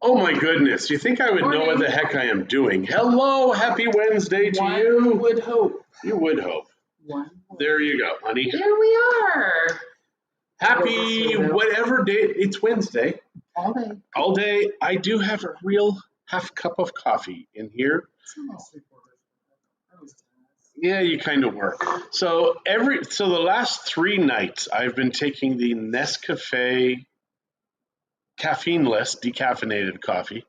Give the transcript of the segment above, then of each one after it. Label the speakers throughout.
Speaker 1: Oh my goodness, you think I would know what the heck I am doing? Hello, happy Wednesday to you.
Speaker 2: One would hope.
Speaker 1: You would hope. There you go, honey.
Speaker 2: There we are.
Speaker 1: Happy whatever day, it's Wednesday.
Speaker 2: All day.
Speaker 1: All day. I do have a real half cup of coffee in here.
Speaker 2: It's almost 3/4.
Speaker 1: Yeah, you kind of work. So the last 3 nights I've been taking the Nescafe caffeineless decaffeinated coffee,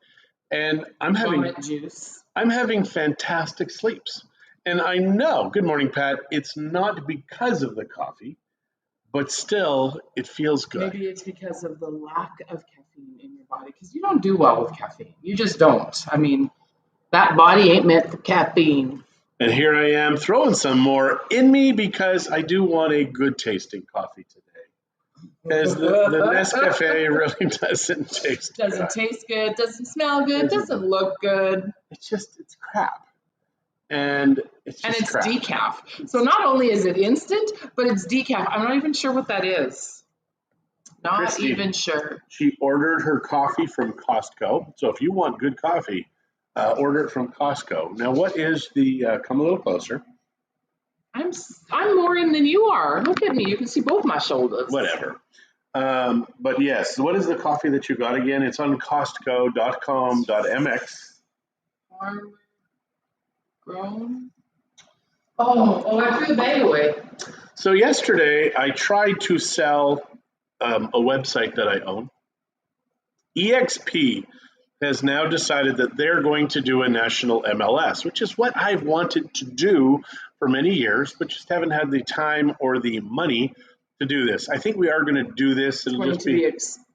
Speaker 1: and I'm having fantastic sleeps. And I know, good morning, Pat, it's not because of the coffee, but still it feels good.
Speaker 2: Maybe it's because of the lack of caffeine in your body, because you don't do well with caffeine. You just don't. I mean, that body ain't meant for caffeine.
Speaker 1: And here I am throwing some more in me because I do want a good tasting coffee today. Because the Nescafe really doesn't taste good.
Speaker 2: Doesn't taste good, doesn't smell good, doesn't look good.
Speaker 1: It's crap. And it's crap.
Speaker 2: Decaf. So not only is it instant, but it's decaf. I'm not even sure what that is. Not
Speaker 1: Christie,
Speaker 2: even sure.
Speaker 1: She ordered her coffee from Costco. So if you want good coffee, order it from Costco. Now, what is the, come a little closer.
Speaker 2: I'm more in than you are. Look at me. You can see both my shoulders.
Speaker 1: Whatever. But yes, what is the coffee that you got again? It's on Costco.com.mx.
Speaker 2: Farm grown. Oh, I threw the bag away.
Speaker 1: So yesterday I tried to sell a website that I own. EXP has now decided that they're going to do a national MLS, which is what I've wanted to do for many years, but just haven't had the time or the money to do this. I think we are going to do this. It'll just be expensive.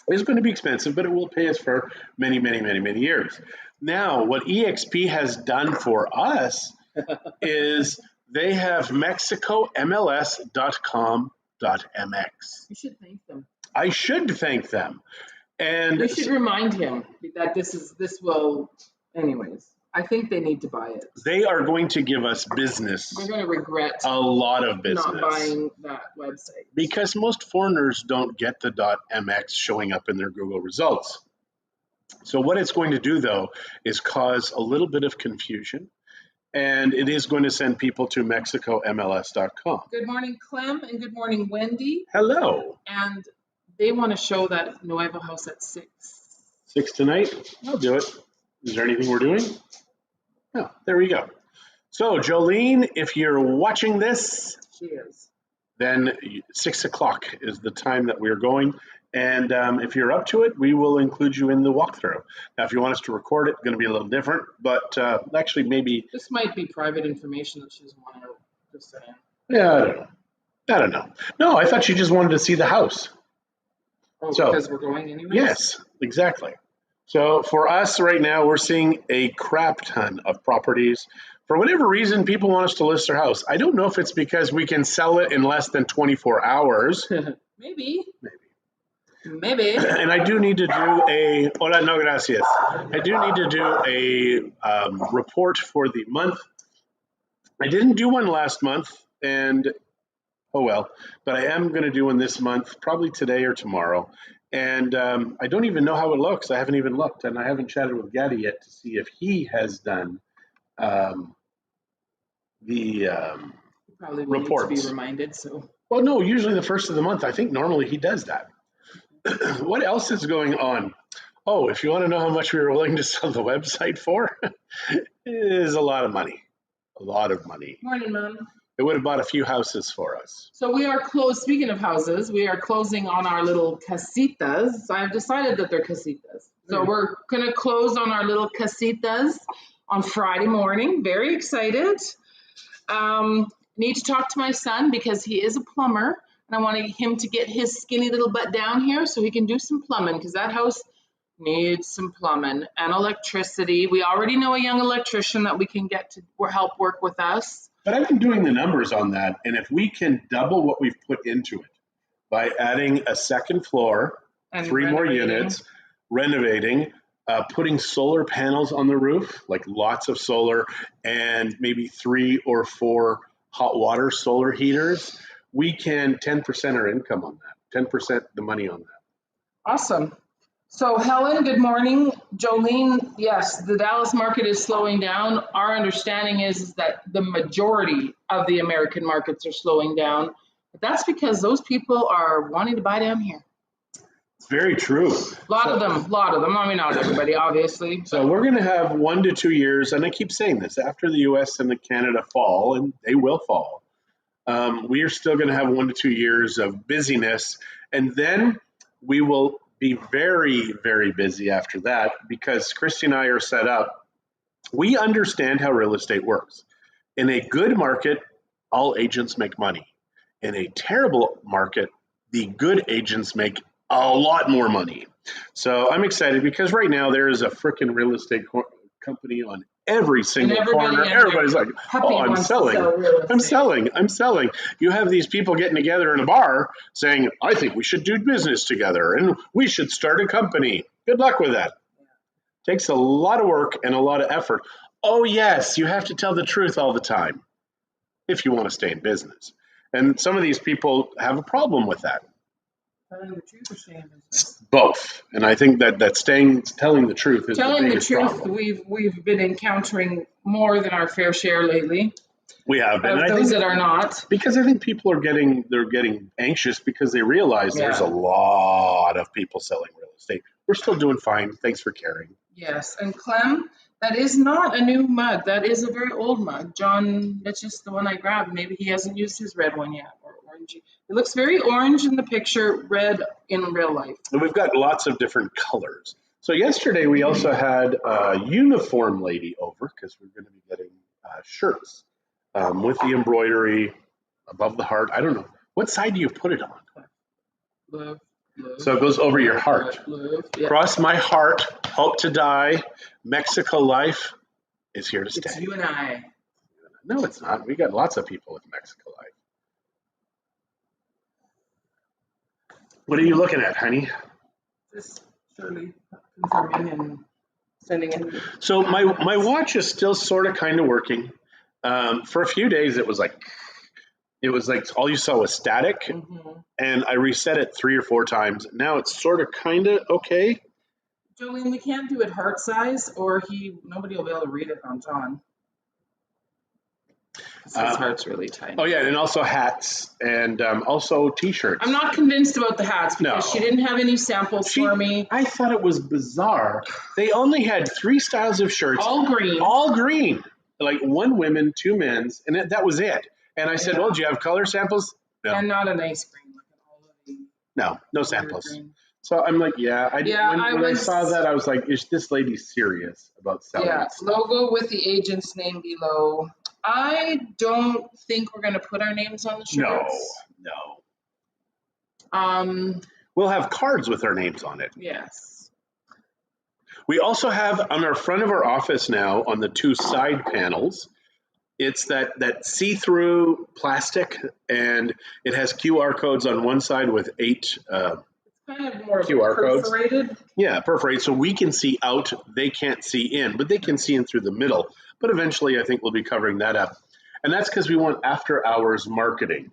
Speaker 1: It's going to be expensive, but it will pay us for many, many, many, many years. Now, what EXP has done for us is they have MexicoMLS.com.mx.
Speaker 2: You should thank them.
Speaker 1: I should thank them. And
Speaker 2: you should remind him that this will, anyways. I think they need to buy it.
Speaker 1: They are going to give us business.
Speaker 2: They're going to regret
Speaker 1: a lot of business
Speaker 2: not buying that website.
Speaker 1: Because most foreigners don't get the .mx showing up in their Google results. So what it's going to do, though, is cause a little bit of confusion. And it is going to send people to MexicoMLS.com.
Speaker 2: Good morning, Clem, and good morning, Wendy.
Speaker 1: Hello.
Speaker 2: And they want to show that Nuevo house at 6.
Speaker 1: 6 tonight? I'll do it. Is there anything we're doing? No, there we go. So, Jolene, if you're watching this,
Speaker 2: she is.
Speaker 1: Then 6 o'clock is the time that we're going. And if you're up to it, we will include you in the walkthrough. Now, if you want us to record it, it's going to be a little different. But actually, maybe...
Speaker 2: This might be private information that she doesn't want to just say.
Speaker 1: Yeah, I don't know. No, I thought she just wanted to see the house.
Speaker 2: Oh, so, because we're going anyway?
Speaker 1: Yes, exactly. So for us right now, we're seeing a crap ton of properties. For whatever reason, people want us to list their house. I don't know if it's because we can sell it in less than 24 hours.
Speaker 2: Maybe.
Speaker 1: And I do need to do a, hola, no gracias. I do need to do a report for the month. I didn't do one last month, and oh well, but I am going to do one this month, probably today or tomorrow. And I don't even know how it looks. I haven't even looked, and I haven't chatted with Gaddy yet to see if he has done the
Speaker 2: probably
Speaker 1: reports.
Speaker 2: Need to be reminded. So.
Speaker 1: Well, no, usually the first of the month. I think normally he does that. What else is going on? Oh, if you want to know how much we were willing to sell the website for, it is a lot of money. A lot of money.
Speaker 2: Morning, Mom.
Speaker 1: It would have bought a few houses for us.
Speaker 2: So we are closed. Speaking of houses, we are closing on our little casitas. I've decided that they're casitas. So we're going to close on our little casitas on Friday morning. Very excited. Need to talk to my son because he is a plumber. And I wanted him to get his skinny little butt down here so he can do some plumbing because that house needs some plumbing and electricity. We already know a young electrician that we can get to help work with us.
Speaker 1: But I've been doing the numbers on that, and if we can double what we've put into it by adding a second floor, and 3 more units, renovating, putting solar panels on the roof, like lots of solar, and maybe 3 or 4 hot water solar heaters, we can 10% our income on that, 10% the money on that.
Speaker 2: Awesome. So Helen, good morning. Jolene, yes, the Dallas market is slowing down. Our understanding is that the majority of the American markets are slowing down. But that's because those people are wanting to buy down here.
Speaker 1: It's very true.
Speaker 2: A lot of them. I mean, not everybody, obviously.
Speaker 1: So we're going to have 1 to 2 years, and I keep saying this, after the U.S. and Canada fall, and they will fall, we are still going to have 1 to 2 years of busyness, and then we will be very, very busy after that because Christie and I are set up. We understand how real estate works. In a good market, all agents make money. In a terrible market, the good agents make a lot more money. So I'm excited because right now there is a freaking real estate company on every single corner. Everybody's like, oh, I'm selling. You have these people getting together in a bar saying, I think we should do business together and we should start a company. Good luck with that. Takes a lot of work and a lot of effort. Oh, yes, you have to tell the truth all the time if you want to stay in business. And some of these people have a problem with that.
Speaker 2: Telling the truth or staying in business?
Speaker 1: Both. And I think that telling the truth is the biggest problem.
Speaker 2: We've been encountering more than our fair share lately.
Speaker 1: We have been.
Speaker 2: Those that are not.
Speaker 1: Because I think people are getting anxious because they realize there's a lot of people selling real estate. We're still doing fine. Thanks for caring.
Speaker 2: Yes. And Clem, that is not a new mug. That is a very old mug. John, that's just the one I grabbed. Maybe he hasn't used his red one yet, or orangey. It looks very orange in the picture, red in real life.
Speaker 1: And we've got lots of different colors. So yesterday we also had a uniform lady over because we're going to be getting shirts with the embroidery above the heart. I don't know. What side do you put it on?
Speaker 2: Love.
Speaker 1: So it goes over your heart.
Speaker 2: Yeah.
Speaker 1: Cross my heart, hope to die. Mexico life is here to stay.
Speaker 2: It's you and I.
Speaker 1: No, it's not. We got lots of people with Mexico life. What are you looking at, honey?
Speaker 2: Just surely confirming and sending in.
Speaker 1: So my watch is still sort of kind of working. For a few days, it was like all you saw was static, and I reset it 3 or 4 times. Now it's sort of kind of okay.
Speaker 2: Jolene, we can't do it heart size, or nobody will be able to read it on John. His heart's really tiny.
Speaker 1: Oh yeah, and also hats and also T-shirts.
Speaker 2: I'm not convinced about the hats because she didn't have any samples for me.
Speaker 1: I thought it was bizarre. They only had 3 styles of shirts,
Speaker 2: all green,
Speaker 1: like 1 women, 2 men's, and that was it. And I said, well, do you have color samples? No.
Speaker 2: And not a nice green.
Speaker 1: No samples. Green. So I'm like, when I saw that, I was like, is this lady serious about selling stuff?
Speaker 2: Logo with the agent's name below. I don't think we're going to put our names on the shirts.
Speaker 1: No. We'll have cards with our names on it.
Speaker 2: Yes.
Speaker 1: We also have on our front of our office now, on the 2 side panels, it's that see-through plastic, and it has QR codes on one side with 8
Speaker 2: it's kind of more
Speaker 1: QR
Speaker 2: perforated.
Speaker 1: codes. Yeah, perforated, so we can see out, they can't see in, but they can see in through the middle. But eventually, I think we'll be covering that up. And that's because we want after-hours marketing.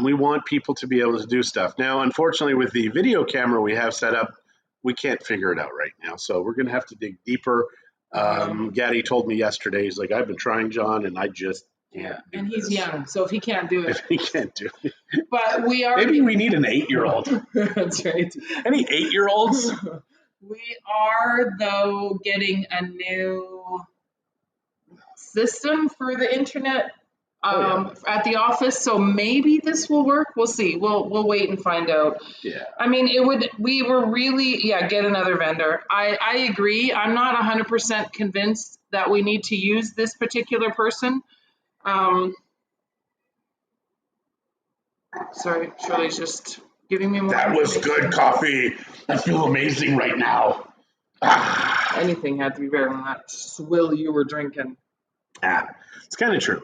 Speaker 1: We want people to be able to do stuff. Now, unfortunately, with the video camera we have set up, we can't figure it out right now. So we're going to have to dig deeper. Gaddy told me yesterday, he's like, I've been trying, John, and I just can't do
Speaker 2: and he's
Speaker 1: this.
Speaker 2: young, so if he can't do it.
Speaker 1: He can't do it.
Speaker 2: But we are.
Speaker 1: Maybe we need an 8-year-old.
Speaker 2: That's right.
Speaker 1: Any 8-year-olds?
Speaker 2: We are, though, getting a new system for the internet at the office, so maybe this will work. We'll see. We'll wait and find out.
Speaker 1: Yeah.
Speaker 2: I mean, we were really get another vendor. I agree. I'm not 100% convinced that we need to use this particular person. Sorry, Shirley's just giving me more.
Speaker 1: That was good coffee. I feel amazing right now.
Speaker 2: Anything had to be better than that swill you were drinking.
Speaker 1: It's kind of true.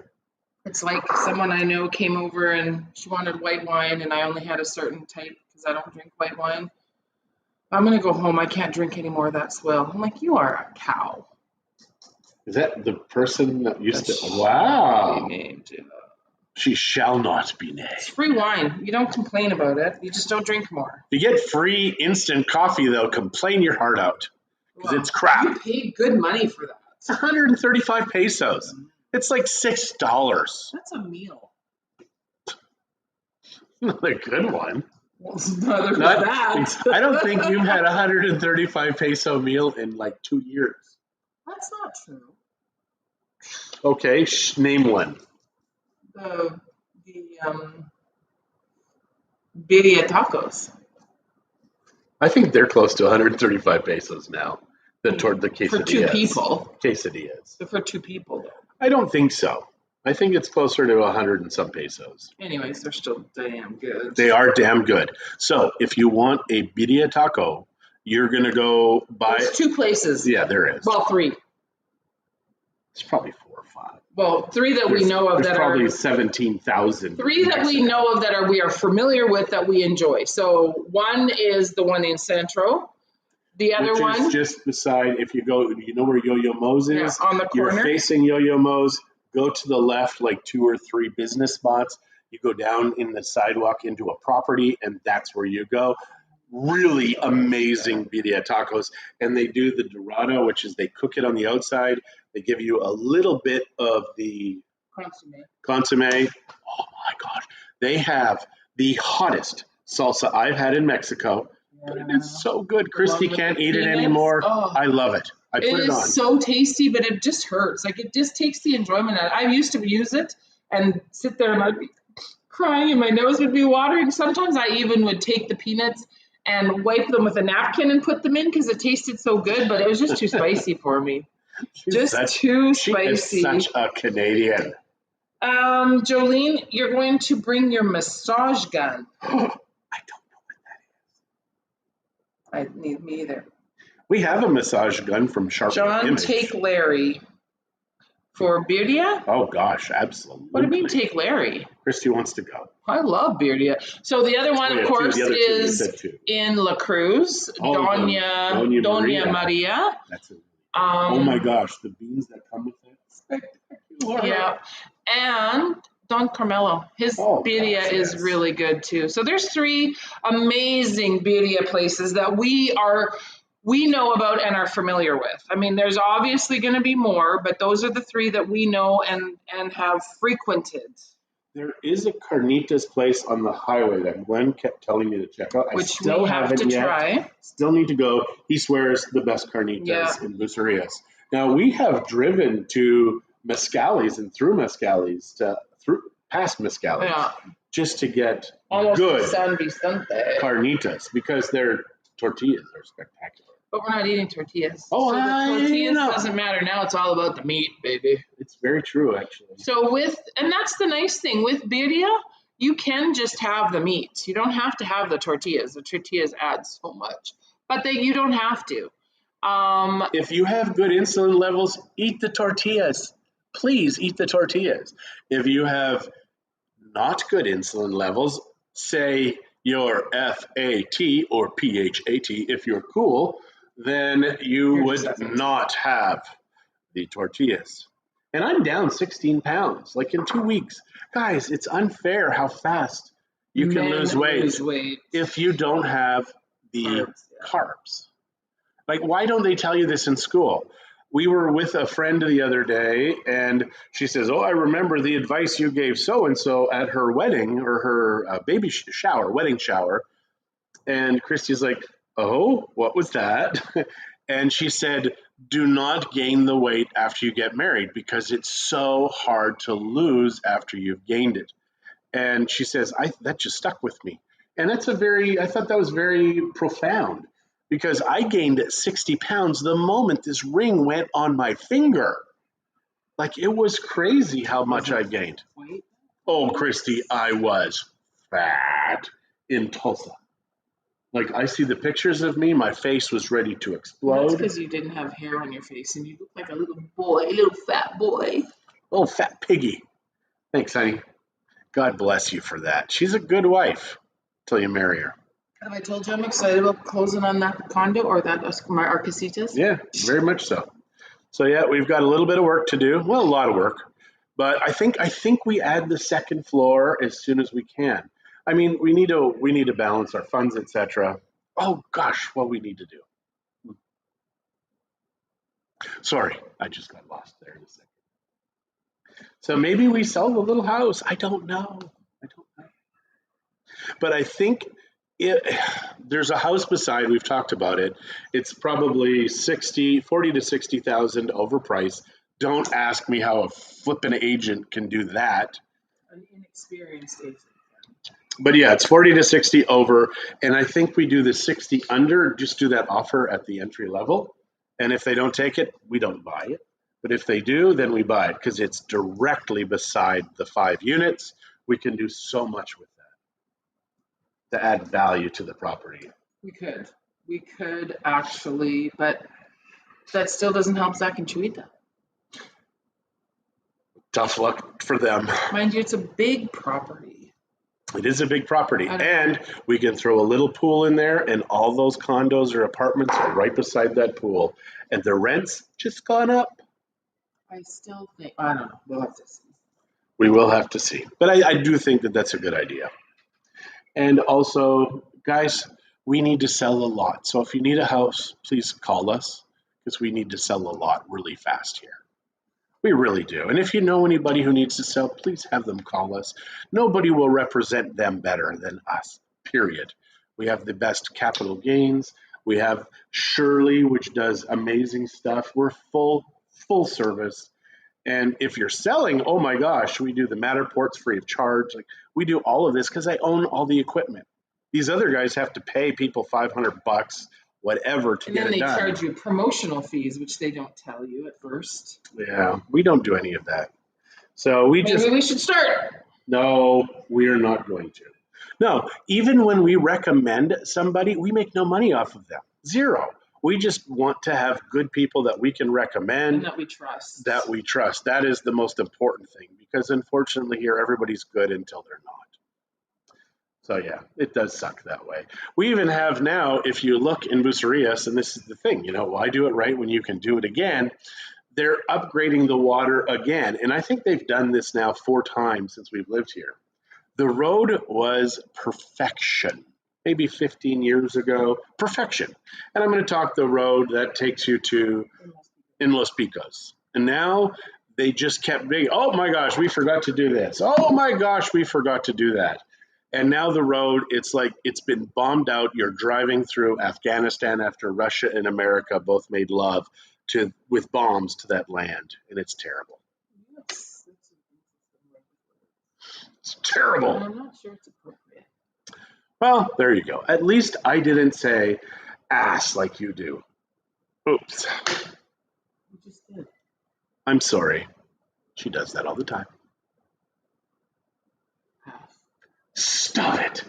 Speaker 2: It's like someone I know came over and she wanted white wine, and I only had a certain type because I don't drink white wine. I'm going to go home. I can't drink any more of that swill. I'm like, you are a cow.
Speaker 1: Is that the person that used to? Wow. She shall not be named.
Speaker 2: It's free wine. You don't complain about it. You just don't drink more.
Speaker 1: If you get free instant coffee, they'll complain your heart out because it's
Speaker 2: You
Speaker 1: crap.
Speaker 2: paid good money for that.
Speaker 1: It's 135 pesos. It's like $6.
Speaker 2: That's a meal.
Speaker 1: Not a good one.
Speaker 2: Well, neither was
Speaker 1: Not-
Speaker 2: that.
Speaker 1: I don't think you've had a 135 peso meal in like 2 years.
Speaker 2: That's not true.
Speaker 1: Okay, name one.
Speaker 2: The birria tacos.
Speaker 1: I think they're close to 135 pesos now. Toward the quesadillas.
Speaker 2: For 2 people.
Speaker 1: Quesadillas.
Speaker 2: So for 2 people, though.
Speaker 1: I don't think so. I think it's closer to 100 and some pesos.
Speaker 2: Anyways, they're still damn good.
Speaker 1: They are damn good. So if you want a birria taco, you're going to go buy...
Speaker 2: There's 2 places.
Speaker 1: Yeah, there is.
Speaker 2: Well, 3.
Speaker 1: It's probably 4 or 5.
Speaker 2: Well, 3 that we know of
Speaker 1: There's
Speaker 2: that
Speaker 1: probably
Speaker 2: are...
Speaker 1: 17,000.
Speaker 2: 3 that we know of that we are familiar with that we enjoy. So one is the one in Centro. The other one...
Speaker 1: Which is just beside, if you go, you know where Yo-Yo Mo's is?
Speaker 2: Yeah, on the corner.
Speaker 1: You're facing Yo-Yo Mo's. Go to the left, like 2 or 3 business spots. You go down in the sidewalk into a property, and that's where you go. Really amazing birria tacos. And they do the dorado, which is they cook it on the outside. They give you a little bit of the consomme. Oh my gosh. They have the hottest salsa I've had in Mexico. But it is so good. Christy can't eat it anymore.
Speaker 2: Oh.
Speaker 1: I love it. I put it on.
Speaker 2: It is so tasty, but it just hurts. Like, it just takes the enjoyment out. I used to use it and sit there and I'd be crying and my nose would be watering. Sometimes I even would take the peanuts and wipe them with a napkin and put them in because it tasted so good, but it was just too spicy for me. Too spicy.
Speaker 1: She is such a Canadian.
Speaker 2: Jolene, you're going to bring your massage gun.
Speaker 1: I don't know what that is.
Speaker 2: I need me either.
Speaker 1: We have a massage gun from Sharp
Speaker 2: John,
Speaker 1: Image.
Speaker 2: take Larry. For birria?
Speaker 1: Oh gosh, absolutely.
Speaker 2: What do you mean take Larry?
Speaker 1: Christy wants to go.
Speaker 2: I love birria. So the other one, of course, is in La Cruz,
Speaker 1: Oh,
Speaker 2: Doña Maria.
Speaker 1: That's it. Oh my gosh, the beans that come with it. Spectacular.
Speaker 2: Yeah, and Don Carmelo. His birria is really good too. So there's 3 amazing birria places that we know about and are familiar with. I mean, there's obviously going to be more, but those are the 3 that we know and have frequented.
Speaker 1: There is a carnitas place on the highway that Glenn kept telling me to check out.
Speaker 2: Which we have to try.
Speaker 1: Still need to go. He swears the best carnitas in Bucerias. Now, we have driven to Mezcales and through Mezcales, past Mezcales, just to get
Speaker 2: almost
Speaker 1: good
Speaker 2: San Vicente
Speaker 1: carnitas because their tortillas are spectacular.
Speaker 2: But we're not eating tortillas.
Speaker 1: Oh,
Speaker 2: so the tortillas
Speaker 1: know.
Speaker 2: Doesn't matter now. It's all about the meat, baby.
Speaker 1: It's very true, actually.
Speaker 2: So and that's the nice thing with birria, you can just have the meat. You don't have to have the tortillas. The tortillas add so much, but you don't have to.
Speaker 1: If you have good insulin levels, eat the tortillas. Please eat the tortillas. If you have not good insulin levels, say your FAT or PHAT, if you're cool, then you would not have the tortillas. And I'm down 16 pounds, like in 2 weeks. Guys, it's unfair how fast you can lose weight if you don't have the carbs. Like, why don't they tell you this in school? We were with a friend the other day, and she says, oh, I remember the advice you gave so-and-so at her wedding or her wedding shower. And Christy's like, oh, what was that? And she said, do not gain the weight after you get married because it's so hard to lose after you've gained it. And she says, that just stuck with me. And I thought that was very profound because I gained 60 pounds the moment this ring went on my finger. Like, it was crazy how much I gained. Oh, Christy, I was fat in Tulsa. Like, I see the pictures of me, my face was ready to explode.
Speaker 2: That's because you didn't have hair on your face and you look like a little boy, a little fat boy.
Speaker 1: Oh, fat piggy. Thanks, honey. God bless you for that. She's a good wife till you marry her.
Speaker 2: Have I told you I'm excited about closing on that condo or our casitas?
Speaker 1: Yeah, very much so. So, yeah, we've got a little bit of work to do. Well, a lot of work. But I think we add the second floor as soon as we can. I mean, we need to balance our funds, etc. Oh gosh, what we need to do. Sorry, I just got lost there in a second. So maybe we sell the little house. I don't know. I don't know. But I think it, there's a house beside. We've talked about it. It's probably 40 to 60,000 overpriced. Don't ask me how a flippin' agent can do that.
Speaker 2: An inexperienced agent.
Speaker 1: But yeah, it's 40 to 60 over, and I think we do the 60 under. Just do that offer at the entry level, and if they don't take it, we don't buy it. But if they do, then we buy it because it's directly beside the 5 units. We can do so much with that to add value to the property.
Speaker 2: We could actually, but that still doesn't help Zach and Chuita.
Speaker 1: Tough luck for them.
Speaker 2: Mind you, it's a big property.
Speaker 1: It is a big property,
Speaker 2: I know.
Speaker 1: and we can throw a little pool in there, and all those condos or apartments are right beside that pool, and the rent's just gone up.
Speaker 2: I still think, I don't know, we'll have to see.
Speaker 1: We will have to see, but I do think that that's a good idea. And also, guys, we need to sell a lot. So if you need a house, please call us because we need to sell a lot really fast here. We really do. And if you know anybody who needs to sell, please have them call us. Nobody will represent them better than us, period. We have the best capital gains. We have Shirley, which does amazing stuff. We're full service. And if you're selling, oh my gosh, we do the Matterports free of charge. Like we do all of this because I own all the equipment. These other guys have to pay people $500, whatever, to
Speaker 2: And
Speaker 1: get
Speaker 2: then
Speaker 1: it
Speaker 2: they
Speaker 1: done.
Speaker 2: charge you promotional fees, which they don't tell you at first.
Speaker 1: Yeah, we don't do any of that. So we
Speaker 2: Maybe
Speaker 1: just
Speaker 2: we should start.
Speaker 1: no, we are not going to. No, even when we recommend somebody, we make no money off of them. Zero. We just want to have good people that we can
Speaker 2: And
Speaker 1: recommend
Speaker 2: that we trust.
Speaker 1: that we trust. That is the most important thing because unfortunately here everybody's good until they're not. So yeah, it does suck that way. We even have now, if you look in Bucerias, and this is the thing, why do it right when you can do it again? They're upgrading the water again. And I think they've done this now 4 times since we've lived here. The road was perfection. Maybe 15 years ago, perfection. And I'm going to talk the road that takes you to in Los Picos. And now they just kept being, oh my gosh, we forgot to do this. Oh my gosh, we forgot to do that. And now the road, it's like it's been bombed out. You're driving through Afghanistan after Russia and America both made love with bombs to that land. And it's terrible.
Speaker 2: Yes,
Speaker 1: It's terrible.
Speaker 2: I'm not sure it's appropriate.
Speaker 1: Well, there you go. At least I didn't say ass like you do. Oops.
Speaker 2: You just did.
Speaker 1: I'm sorry. She does that all the time. Stop it.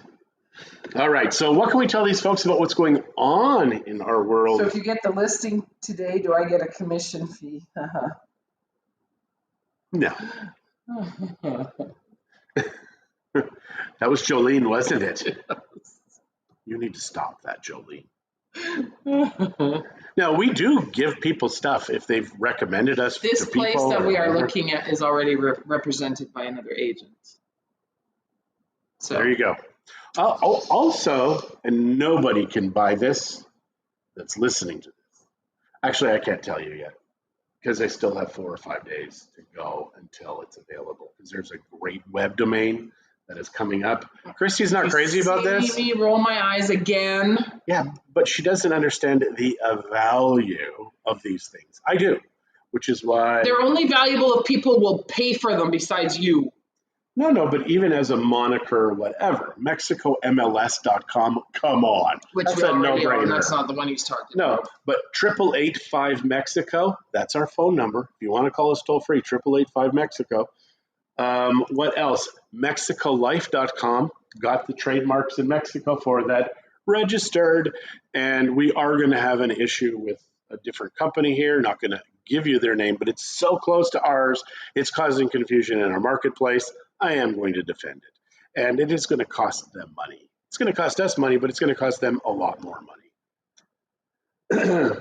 Speaker 1: All right. So what can we tell these folks about what's going on in our world?
Speaker 2: So if you get the listing today, do I get a commission fee?
Speaker 1: No. That was Jolene, wasn't it? You need to stop that, Jolene. Now, we do give people stuff if they've recommended us
Speaker 2: This
Speaker 1: to people.
Speaker 2: place that
Speaker 1: or
Speaker 2: we are
Speaker 1: whatever.
Speaker 2: looking at is already represented by another agent. So
Speaker 1: There you go. Also, and nobody can buy this that's listening to this. Actually, I can't tell you yet because I still have 4 or 5 days to go until it's available because there's a great web domain that is coming up. Christie's not crazy about this.
Speaker 2: See me roll my eyes again.
Speaker 1: Yeah, but she doesn't understand the value of these things. I do, which is why.
Speaker 2: They're only valuable if people will pay for them besides you.
Speaker 1: No, but even as a moniker, whatever, MexicoMLS.com, come on.
Speaker 2: Which
Speaker 1: That's
Speaker 2: we
Speaker 1: a
Speaker 2: already are.
Speaker 1: no-brainer.
Speaker 2: That's not the one he's talking
Speaker 1: No,
Speaker 2: about.
Speaker 1: but 888-5 Mexico, that's our phone number. If you want to call us toll free, 888-5 Mexico. What else? MexicoLife.com, got the trademarks in Mexico for that, registered, and we are going to have an issue with a different company here. Not going to give you their name, but it's so close to ours, it's causing confusion in our marketplace. I am going to defend it, and it is going to cost them money. It's going to cost us money, but it's going to cost them a lot more money.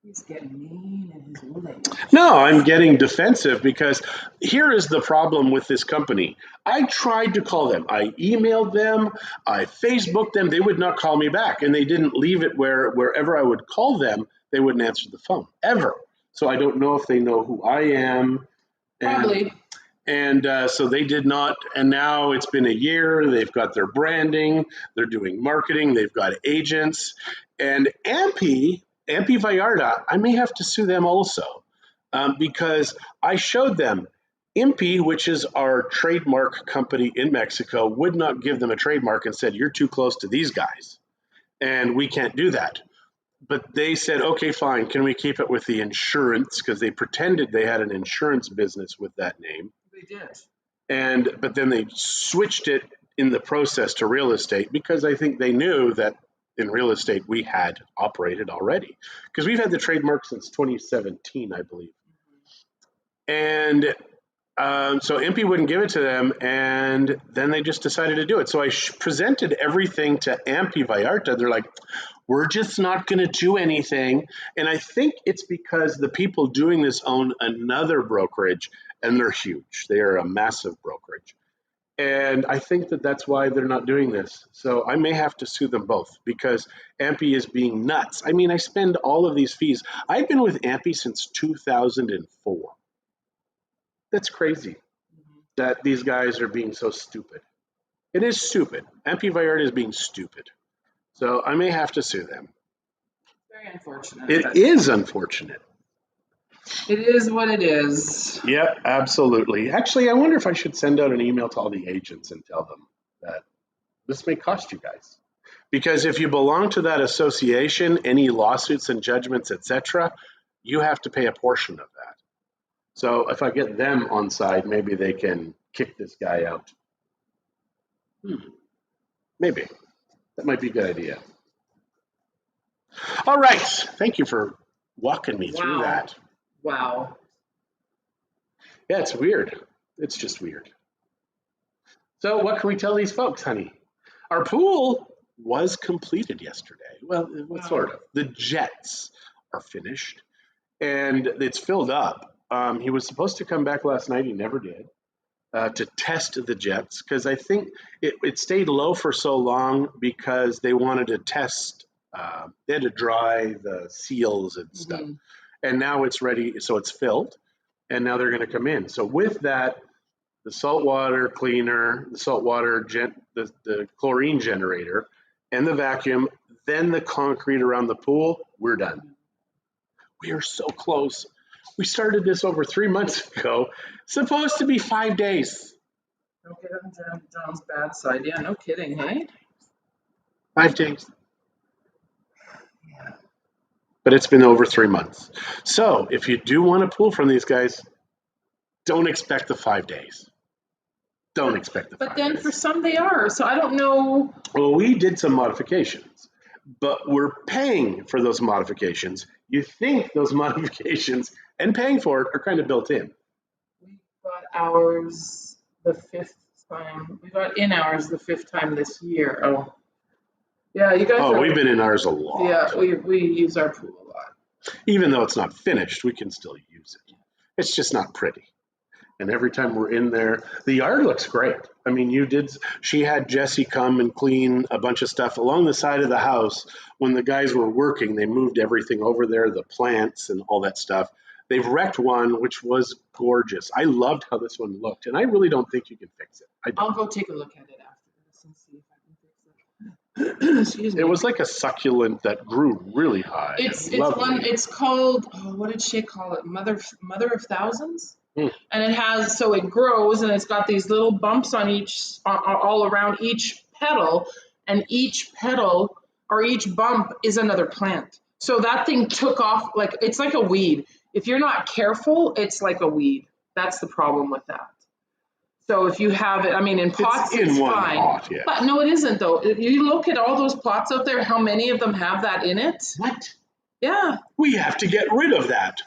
Speaker 2: He's getting mean in his old age.
Speaker 1: No, I'm getting defensive because here is the problem with this company. I tried to call them. I emailed them. I Facebooked them. They would not call me back, and they didn't leave it wherever I would call them, they wouldn't answer the phone ever. So I don't know if they know who I am.
Speaker 2: Probably.
Speaker 1: And so they did not. And now it's been a year. They've got their branding. They're doing marketing. They've got agents. And Ampi Vallarta, I may have to sue them also because I showed them Impi, which is our trademark company in Mexico, would not give them a trademark and said, you're too close to these guys and we can't do that. But they said, okay, fine. Can we keep it with the insurance? Because they pretended they had an insurance business with that name.
Speaker 2: They did.
Speaker 1: But then they switched it in the process to real estate because I think they knew that in real estate we had operated already because we've had the trademark since 2017, I believe. And so Impy wouldn't give it to them, and then they just decided to do it. So I presented everything to Ampi Vallarta. They're like, we're just not going to do anything. And I think it's because the people doing this own another brokerage, and they're huge. They are a massive brokerage. And I think that that's why they're not doing this. So I may have to sue them both because Ampi is being nuts. I mean, I spend all of these fees. I've been with Ampi since 2004. That's crazy that these guys are being so stupid. It is stupid. Ampi Vallarta is being stupid. So I may have to sue them.
Speaker 2: Very unfortunate.
Speaker 1: It is unfortunate.
Speaker 2: It is what it is.
Speaker 1: Yep, absolutely. Actually, I wonder if I should send out an email to all the agents and tell them that this may cost you guys. Because if you belong to that association, any lawsuits and judgments, etc., you have to pay a portion of that. So if I get them on side, maybe they can kick this guy out. Maybe. That might be a good idea. All right. Thank you for walking me through that.
Speaker 2: Wow.
Speaker 1: Yeah, it's weird. It's just weird. So what can we tell these folks, honey? Our pool was completed yesterday. Well, sort of. The jets are finished, and it's filled up. He was supposed to come back last night. He never did to test the jets because I think it stayed low for so long because they wanted to test. They had to dry the seals and stuff. And now it's ready, so it's filled, and now they're going to come in. So with that, the saltwater cleaner, the saltwater, the chlorine generator, and the vacuum, then the concrete around the pool, we're done. We are so close. We started this over 3 months ago. Supposed to be 5 days.
Speaker 2: Don't get on John's bad side. Yeah, no kidding, hey?
Speaker 1: 5 days. Yeah. But it's been over 3 months. So if you do want a pool from these guys, don't expect the 5 days. Don't expect the 5 days.
Speaker 2: But then for some they are, so I don't know.
Speaker 1: Well, we did some modifications, but we're paying for those modifications. You think those modifications and paying for it are kind of built in.
Speaker 2: We got ours the 5th time. We got in ours the 5th time this year. Oh. Yeah, you guys.
Speaker 1: Oh, we've been in ours a lot.
Speaker 2: Yeah, we use our pool a lot.
Speaker 1: Even though it's not finished, we can still use it. It's just not pretty. And every time we're in there, the yard looks great. I mean, she had Jesse come and clean a bunch of stuff along the side of the house. When the guys were working, they moved everything over there, the plants and all that stuff. They've wrecked one, which was gorgeous. I loved how this one looked, and I really don't think you can fix it.
Speaker 2: I'll go take a look at it after this and see if I can fix it. Excuse me.
Speaker 1: It was like a succulent that grew really high.
Speaker 2: It's called, what did she call it? Mother of Thousands? And it grows, and it's got these little bumps on all around each petal, and each petal or each bump is another plant. So that thing took off, it's like a weed. If you're not careful, it's like a weed. That's the problem with that. So if you have it, I mean, in pots, it's fine. Pot, yeah. But no, it isn't though. If you look at all those pots out there, how many of them have that in it?
Speaker 1: What?
Speaker 2: Yeah.
Speaker 1: We have to get rid of that.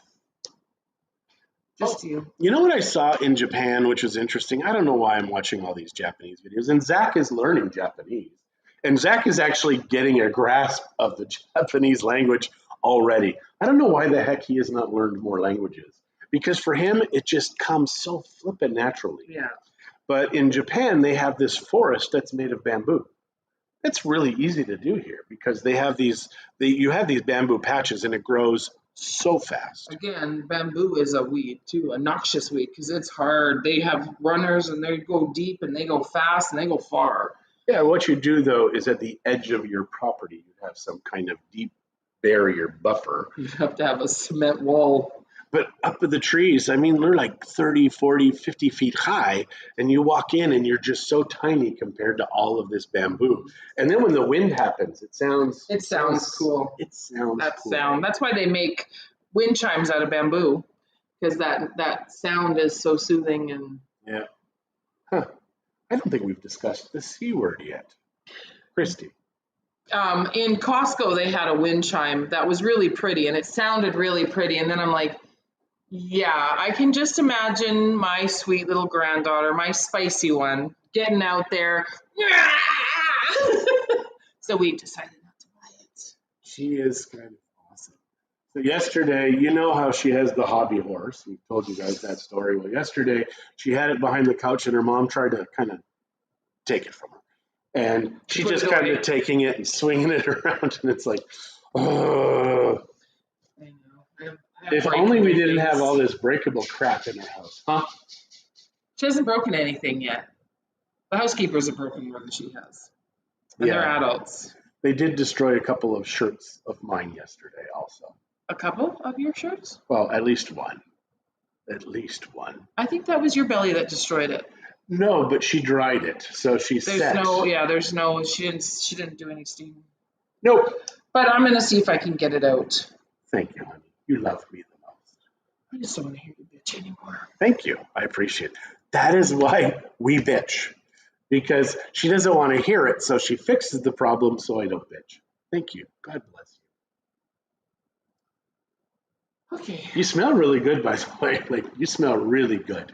Speaker 1: You know what I saw in Japan, which was interesting? I don't know why I'm watching all these Japanese videos. And Zach is learning Japanese. And Zach is actually getting a grasp of the Japanese language already. I don't know why the heck he has not learned more languages, because for him it just comes so flippin' naturally.
Speaker 2: Yeah.
Speaker 1: But in Japan, they have this forest that's made of bamboo. It's really easy to do here because they have you have these bamboo patches and it grows so fast.
Speaker 2: Again, bamboo is a weed too, a noxious weed, because it's hard. They have runners and they go deep and they go fast and they go far.
Speaker 1: Yeah, what you do though is at the edge of your property, you have some kind of deep barrier buffer.
Speaker 2: You have to have a cement wall.
Speaker 1: But up in the trees, I mean, they're like 30, 40, 50 feet high, and you walk in and you're just so tiny compared to all of this bamboo. And then when the wind happens, it sounds
Speaker 2: cool.
Speaker 1: It sounds
Speaker 2: That
Speaker 1: cool.
Speaker 2: sound. That's why they make wind chimes out of bamboo, because that sound is so soothing. And
Speaker 1: Yeah. Huh. I don't think we've discussed the C word yet. Christie.
Speaker 2: in Costco, they had a wind chime that was really pretty, and it sounded really pretty. And then I'm like, yeah, I can just imagine my sweet little granddaughter, my spicy one, getting out there. So we decided not to buy it.
Speaker 1: She is kind of awesome. So yesterday, you know how she has the hobby horse. We've told you guys that story. Well, yesterday she had it behind the couch and her mom tried to kind of take it from her. And she just kind of taking it and swinging it around. And it's like, oh.
Speaker 2: I know.
Speaker 1: If only we didn't have all this breakable crap in our house, huh?
Speaker 2: She hasn't broken anything yet. The housekeepers have broken more than she has. And they're adults.
Speaker 1: They did destroy a couple of shirts of mine yesterday also.
Speaker 2: A couple of your shirts?
Speaker 1: Well, at least one. At least one.
Speaker 2: I think that was your belly that destroyed it.
Speaker 1: No, but she dried it, so she's set.
Speaker 2: She didn't do any steam.
Speaker 1: Nope.
Speaker 2: But I'm going to see if I can get it out.
Speaker 1: Thank you, honey. You love me the most.
Speaker 2: I just don't want to hear you bitch anymore.
Speaker 1: Thank you. I appreciate it. That is why we bitch. Because she doesn't want to hear it, so she fixes the problem so I don't bitch. Thank you. God bless you.
Speaker 2: Okay.
Speaker 1: You smell really good, by the way. Like, you smell really good.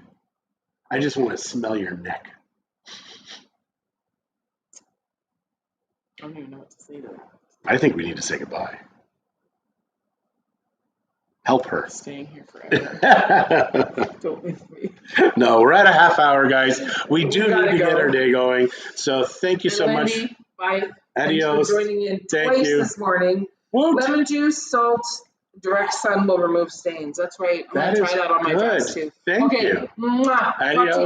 Speaker 1: I just want to smell your neck.
Speaker 2: I don't even know what to say to that.
Speaker 1: I think we need to say goodbye. Help her.
Speaker 2: I'm staying here forever. Don't leave me.
Speaker 1: No, we're at a half hour, guys. We do need to get our day going. So thank you so much.
Speaker 2: Bye.
Speaker 1: Adios.
Speaker 2: Thanks for joining in
Speaker 1: Thank
Speaker 2: twice
Speaker 1: you.
Speaker 2: this morning.
Speaker 1: Woot.
Speaker 2: Lemon juice, salt, direct sun will remove stains. That's right. I'm going to try that on my dress too.
Speaker 1: Thank you.
Speaker 2: Mwah.
Speaker 1: Adios.